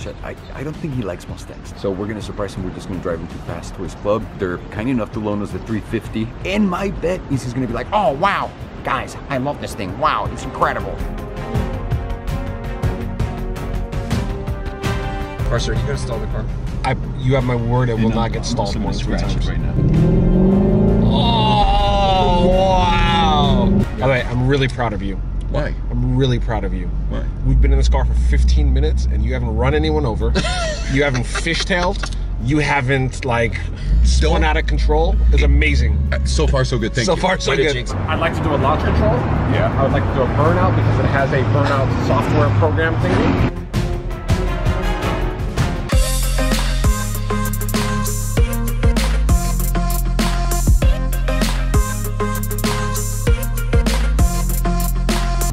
shit, I don't think he likes Mustangs. So we're gonna surprise him. We're just gonna drive him too fast to his club. They're kind enough to loan us the 350. And my bet is he's gonna be like, oh wow, guys, I love this thing. Wow, it's incredible. Sir, you gonna stall the car? You have my word, it will not get stalled more than 3 times. Right now. Oh, wow! By the way, I'm really proud of you. Why? I'm really proud of you. Why? We've been in this car for 15 minutes and you haven't run anyone over. You haven't fishtailed. You haven't, like, spun out of control. It's amazing. So far, so good. Thank you. So far, so good. I'd like to do a launch control. Yeah. I would like to do a burnout because it has a burnout software program thingy.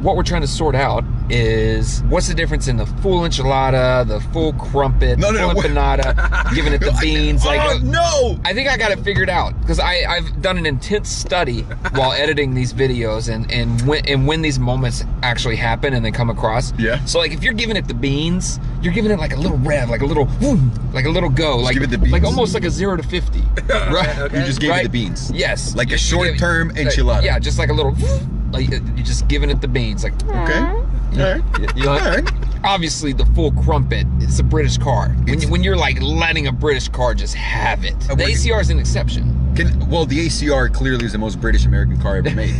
What we're trying to sort out is what's the difference in the full enchilada, the full crumpet, full empanada, giving it the beans. No! I think I got it figured out because I've done an intense study while editing these videos and when these moments actually happen and they come across. Yeah. So like if you're giving it the beans, you're giving it like a little rev, like a little whoom, like a little go, like give it the beans. like almost like a 0 to 50. Right. Okay. You just gave it the beans. Yes. Like a short-term enchilada. Yeah, just like a little. Like you're just giving it the beans, like okay, all right, you know, all right. Obviously, the full crumpet. It's a British car. When you're like letting a British car just have it. The ACR is an exception. Well, the ACR clearly is the most British American car ever made.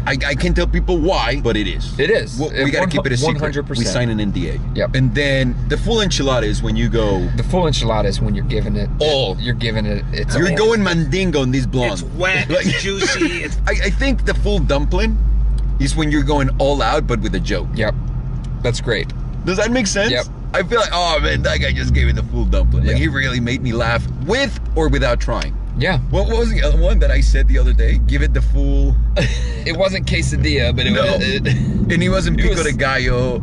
I can't tell people why, but it is. It is. Well, we gotta keep it a secret. 100%. We sign an NDA. Yep. And then the full enchilada is when you go. The full enchilada is when you're giving it all. You're giving it. You're going mandingo on these blondes. It's wet. It's juicy. It's... I think the full dumpling is when you're going all out, but with a joke. Yep. That's great. Does that make sense? Yep. I feel like, oh man, that guy just gave me the full dumpling. Like he really made me laugh with or without trying. Yeah. What was the other one that I said the other day? Give it the full. It wasn't quesadilla, but it was. And he wasn't pico de gallo.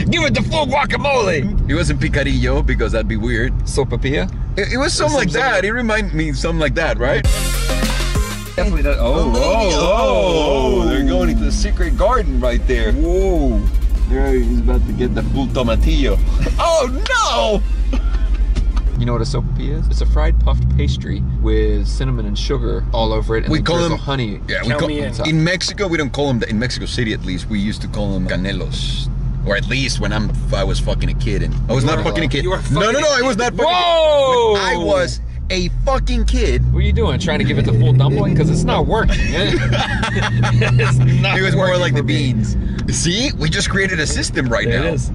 Give it the full guacamole. He wasn't picadillo because that'd be weird. Sopapilla? It was something like that. It reminded me something like that, right? Definitely does. Oh, they're going into the secret garden right there. Whoa. There he's about to get the full tomatillo. Oh no! You know what a sopapilla is? It's a fried puffed pastry with cinnamon and sugar all over it, and we call them honey. Yeah, we call in Mexico. We don't call them. In Mexico City, at least, we used to call them canelos. Or at least when I was fucking a kid, and I was not fucking a kid. You were fucking no, I was not fucking. Whoa! A kid. I was a fucking kid. What are you doing? Trying to give it the full dumpling? Because it's not working. It's not. It was more like the beans. See, we just created a system right now. It is.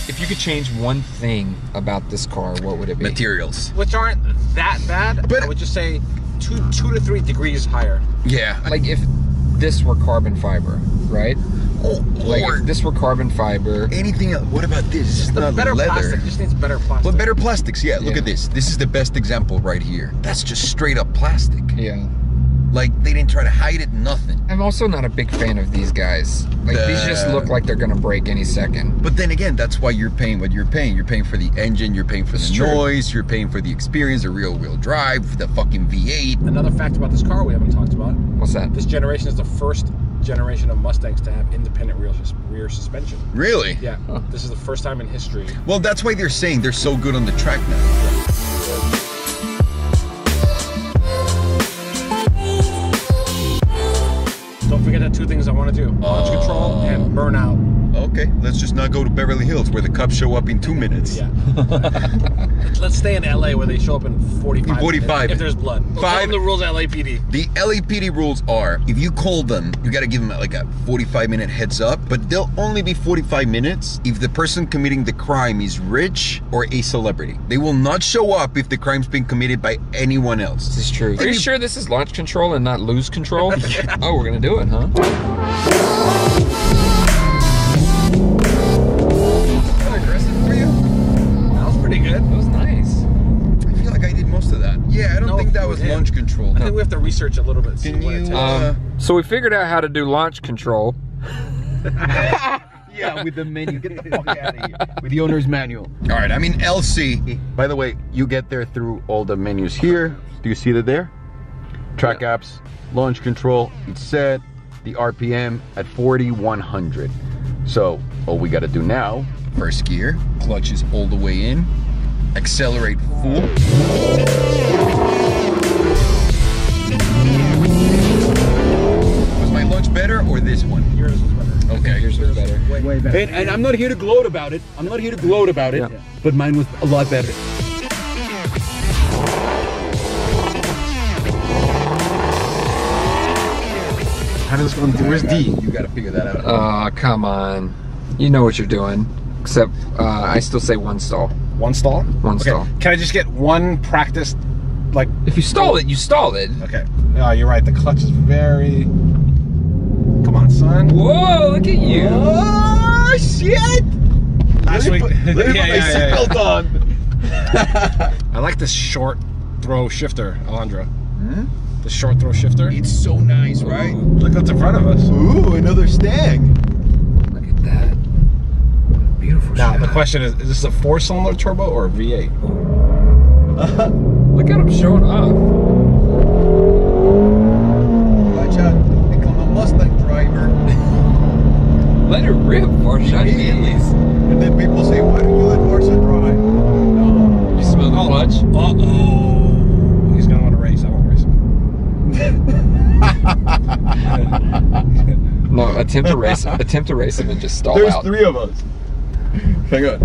If you could change one thing about this car, what would it be? Materials. Which aren't that bad, but I would just say 2 to 3 degrees higher. Yeah. Like if this were carbon fiber, right? Like if this were carbon fiber. Anything else? What about this? It's not better leather. plastic. Just needs better plastic. Well, better plastics. Yeah, look at this. This is the best example right here. That's just straight up plastic. Yeah. Like they didn't try to hide it, nothing. I'm also not a big fan of these guys. Like these just look like they're gonna break any second. But then again, that's why you're paying what you're paying. You're paying for the engine, you're paying for the noise, you're paying for the experience, the rear wheel drive, the fucking V8. Another fact about this car we haven't talked about. What's that? This generation is the first generation of Mustangs to have independent rear suspension. Really? Yeah. Huh. This is the first time in history. Well, that's why they're saying they're so good on the track now. Don't forget the 2 things I want to do. Launch control and burnout. Okay, let's just not go to Beverly Hills where the cops show up in 2 minutes. Yeah. Let's stay in LA where they show up in 45. 45. If there's blood. Follow the rules at LAPD. The LAPD rules are, if you call them, you gotta give them like a 45-minute heads up, but they'll only be 45 minutes if the person committing the crime is rich or a celebrity. They will not show up if the crime's been committed by anyone else. This is true. Are you sure this is launch control and not lose control? Oh, we're gonna do it, huh? Pretty good. That was nice. I feel like I did most of that. Yeah, I don't think that was launch control. I think we have to research a little bit. Can you, so we figured out how to do launch control. Yeah, with the menu. Get the fuck out of here. With the owner's manual. All right, I'm in LC. By the way, you get there through all the menus here. Do you see that there? Track apps, launch control, it's set. the RPM at 4,100. So all we got to do now, first gear, clutch is all the way in, accelerate full. Was my launch better or this one? Yours is better. Okay, Yours was better. Way better. And I'm not here to gloat about it. I'm not here to gloat about it, Yeah. but mine was a lot better. How does this one do? Where's D? You got to figure that out. Oh, come on. You know what you're doing. Except, I still say one stall. One stall? One stall. Can I just get one practice, like... If you stall it, you stall it. Okay. Oh, you're right. The clutch is very... Come on, son. Whoa, look at you. Oh, shit! Last week... Seatbelt on. I like this short throw shifter, Alejandro. The short throw shifter. It's so nice, right? Look what's in front of us. Ooh, another Stang. Look at that. Beautiful Now, shot. the question is this a 4-cylinder turbo or a V8? Look at him showing off. Watch out, become a Mustang driver. Let it rip, Marsha. Jeez. And then people say, why don't you let Marsha drive? No. You smell the clutch? Uh-oh. He's gonna want to race. I won't race him. No, attempt to race him and just stall There's out. 3 of us. Hang on.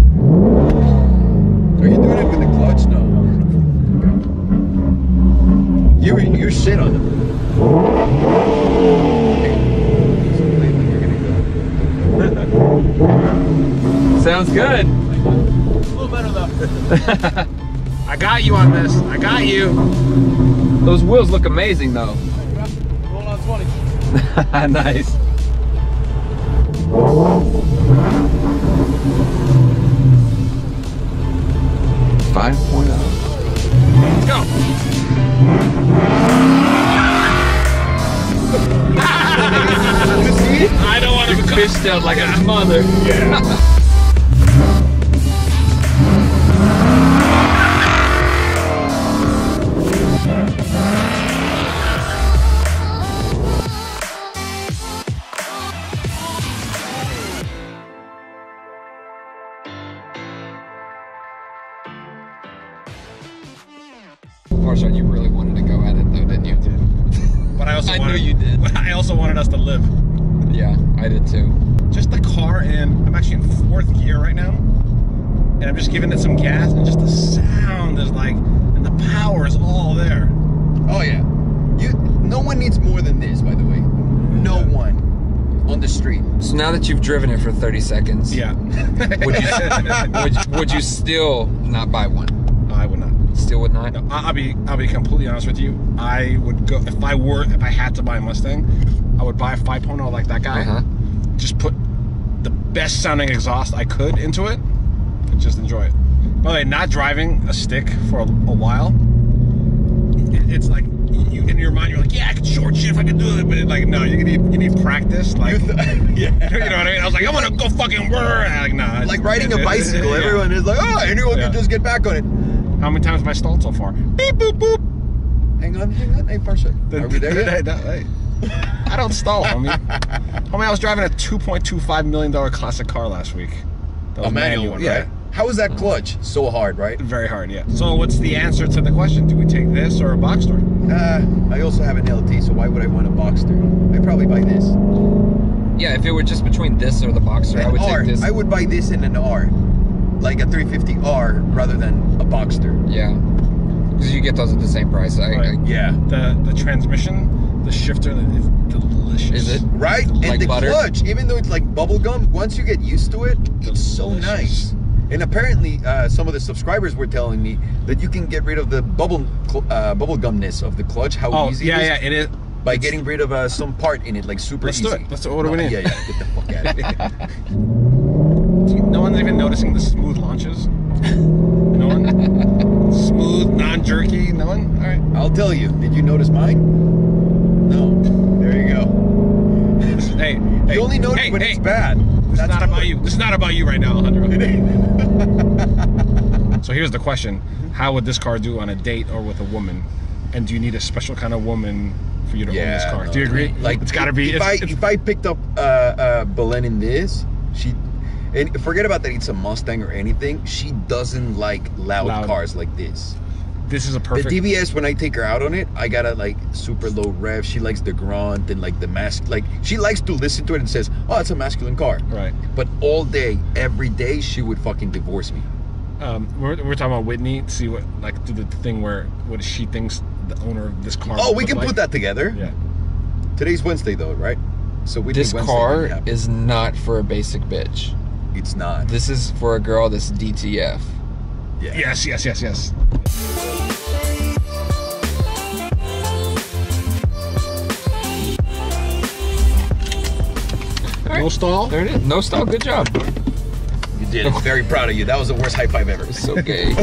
Are you doing it with the clutch? No. You shit on them. Sounds good. A little better though. I got you on this. I got you. Those wheels look amazing though. Roll on 20. Nice. Five point Let's go. I don't want to become... fished out like a mother. Marshawn, you really wanted to go at it though, didn't you? But I also I wanted, know you did. I also wanted us to live. Yeah, I did too. Just the car, and I'm actually in 4th gear right now, and I'm just giving it some gas, and just the sound is like, and the power is all there. Oh yeah. No one needs more than this, by the way. No one on the street. So now that you've driven it for 30 seconds, Yeah. would you still not buy one? I would not. Still would not? No, I'll be completely honest with you. I would go if I had to buy a Mustang, I would buy a 5.0 like that guy. Just put the best sounding exhaust I could into it and just enjoy it. By the way, not driving a stick for a while, it's like you in your mind you're like, yeah, I can short shift, I can do it, but like no, you need practice. Like Yeah. you know what I mean? I was like, I want to go fucking whir. Like nah. Like riding a bicycle. Yeah. Everyone is like, oh, anyone Yeah. can just get back on it. How many times have I stalled so far? Beep boop boop. Hang on. Hey, Parsha. Are we there yet? Hey, I don't stall, homie. I was driving a $2.25 million classic car last week. That was A manual one, yeah. right? How is that clutch so hard, right? Very hard, yeah. So what's the answer to the question? Do we take this or a Boxster? I also have an LT, so why would I want a Boxster? I'd probably buy this. Yeah, if it were just between this or the Boxster, I would R. take this. I would buy this in an R. Like a 350R rather than a Boxster. Yeah. Because you get those at the same price. Right. Yeah. The transmission, the shifter is delicious. Is it? Right? Like And the butter? clutch, even though it's like bubble gum, once you get used to it, it's so Delicious. nice. And apparently, some of the subscribers were telling me that you can get rid of the bubble gumness of the clutch. How easy yeah, it is yeah, it is. by getting rid of some part in it, like super Let's easy. do it. Let's do it. What do we need? Yeah, get the fuck out of here. No one's even noticing the smooth launches. No one. Smooth, non-jerky. No one. All right. I'll tell you. Did you notice mine? No. There you go. Hey, You only notice when it's bad. This is not about you. This is not about you right now, Alejandro. So here's the question: how would this car do on a date or with a woman? And do you need a special kind of woman for you to own this car? Do you agree? Like, it's got to be. If I picked up Belen in this, and forget about that it's a Mustang or anything, she doesn't like loud cars like this. This is a perfect. The DBS, when I take her out on it, I gotta like super low rev. She likes the grunt and like the mask. Like she likes to listen to it and says, "Oh, it's a masculine car." Right. But all day, every day, she would fucking divorce me. We're talking about Whitney. To see do the thing where what she thinks the owner of this car. Oh, we would can like. put that together. Yeah. Today's Wednesday though, right? So This car is not for a basic bitch. It's not. This is for a girl that's DTF. Yeah. Yes. No stall. There it is. No stall. Good job. You did. I'm very proud of you. That was the worst high five ever. So gay.